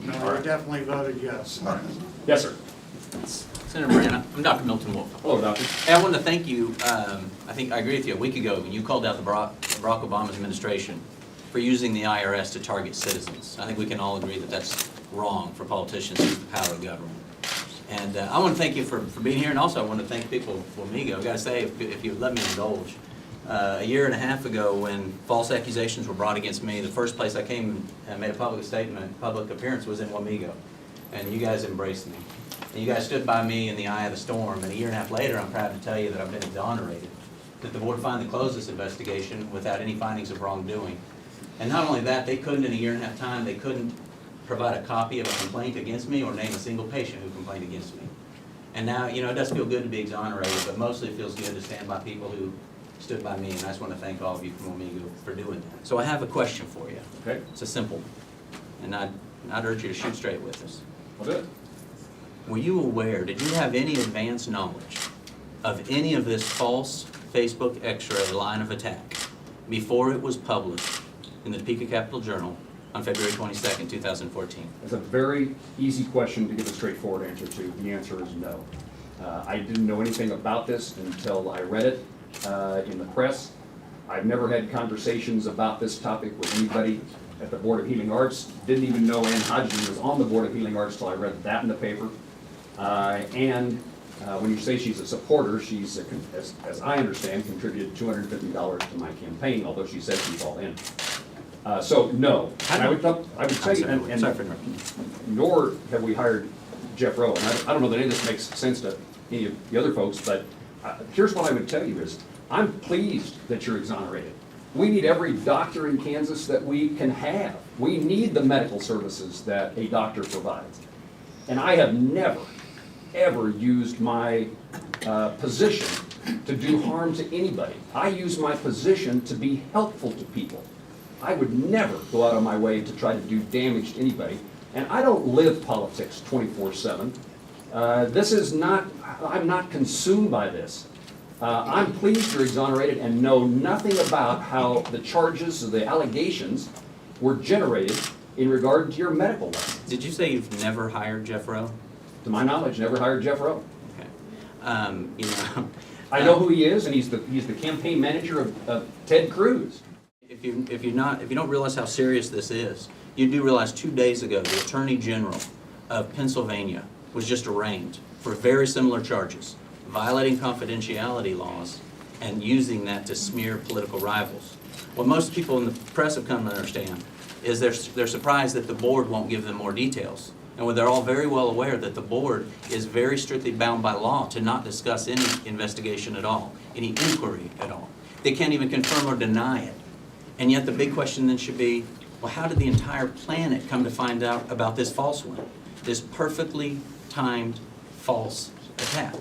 No, I definitely voted yes. Yes, sir. Senator Moran, I'm Dr. Milton Wolf. Hello, Doctor. Hey, I want to thank you. I think I agree with you. A week ago, when you called out the Barack Obama administration for using the IRS to target citizens. I think we can all agree that that's wrong for politicians to use the power of government. And I want to thank you for being here, and also I want to thank people for Migo. I've got to say, if you would let me indulge, a year and a half ago when false accusations were brought against me, the first place I came and made a public statement, public appearance, was in Wamigo. And you guys embraced me. And you guys stood by me in the eye of the storm. And a year and a half later, I'm proud to tell you that I've been exonerated. That the board finally closed this investigation without any findings of wrongdoing. And not only that, they couldn't, in a year and a half time, they couldn't provide a copy of a complaint against me or name a single patient who complained against me. And now, you know, it does feel good to be exonerated, but mostly it feels good to stand by people who stood by me, and I just want to thank all of you from Wamigo for doing that. So I have a question for you. Okay. It's a simple one, and I'd urge you to shoot straight with us. I'll do it. Were you aware, did you have any advance knowledge of any of this false Facebook X-ray line of attack before it was published in the Topeka Capital Journal on February 22nd, 2014? It's a very easy question to give a straightforward answer to. The answer is no. I didn't know anything about this until I read it in the press. I've never had conversations about this topic with anybody at the Board of Healing Arts. Didn't even know Ann Hodgson was on the Board of Healing Arts till I read that in the paper. When you say she's a supporter, she's, as I understand, contributed $250 to my campaign, although she said she's all in. So no, I would tell you, and nor have we hired Jeff Rowe. And I don't know that any of this makes sense to any of the other folks, but here's what I would tell you is, I'm pleased that you're exonerated. We need every doctor in Kansas that we can have. We need the medical services that a doctor provides. And I have never, ever used my position to do harm to anybody. I use my position to be helpful to people. I would never go out of my way to try to do damage to anybody. And I don't live politics 24/7. This is not, I'm not consumed by this. I'm pleased you're exonerated and know nothing about how the charges or the allegations were generated in regard to your medical license. Did you say you've never hired Jeff Rowe? To my knowledge, never hired Jeff Rowe. Okay. You know, I know who he is, and he's the campaign manager of Ted Cruz. If you don't realize how serious this is, you do realize 2 days ago the Attorney General of Pennsylvania was just arraigned for very similar charges, violating confidentiality laws and using that to smear political rivals. What most people in the press have come to understand is they're surprised that the board won't give them more details. And they're all very well aware that the board is very strictly bound by law to not discuss any investigation at all, any inquiry at all. They can't even confirm or deny it. And yet the big question then should be, well, how did the entire planet come to find out about this false one, this perfectly timed false attack?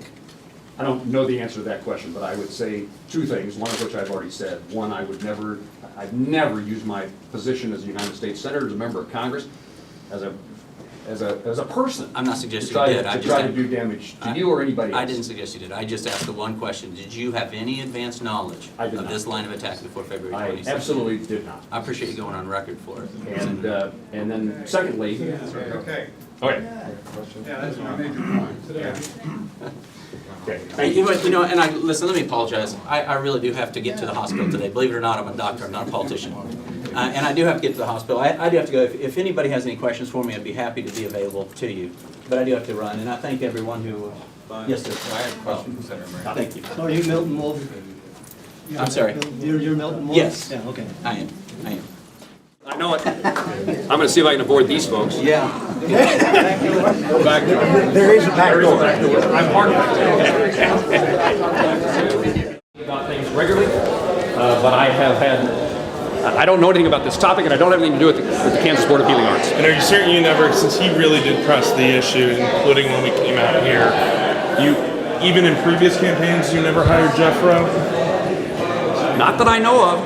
I don't know the answer to that question, but I would say two things, one of which I've already said. One, I've never used my position as a United States Senator, as a member of Congress, as a person. I'm not suggesting you did. To try to do damage to you or anybody else. I didn't suggest you did. I just asked the one question. Did you have any advanced knowledge of this line of attack before February 22nd? I absolutely did not. I appreciate you going on record for it. And then secondly. Okay. Okay. Yeah, that's my major point. Okay. You know, and listen, let me apologize. I really do have to get to the hospital today. Believe it or not, I'm a doctor, I'm not a politician. And I do have to get to the hospital. I do have to go. If anybody has any questions for me, I'd be happy to be available to you. But I do have to run, and I thank everyone who... Yes, sir. I have a question for Senator Moran. Thank you. Are you Milton Wolf? I'm sorry. You're Milton Wolf? Yes. Yeah, okay. I am. I know it. I'm going to see if I can avoid these folks. Yeah. Back door. There is a back door. I'm part of it. About things regularly, but I have had. I don't know anything about this topic, and I don't have anything to do with the Kansas Board of Healing Arts. And are you certain you never, since he really did press the issue, including when we came out here, even in previous campaigns, you never hired Jeff Rowe? Not that I know of.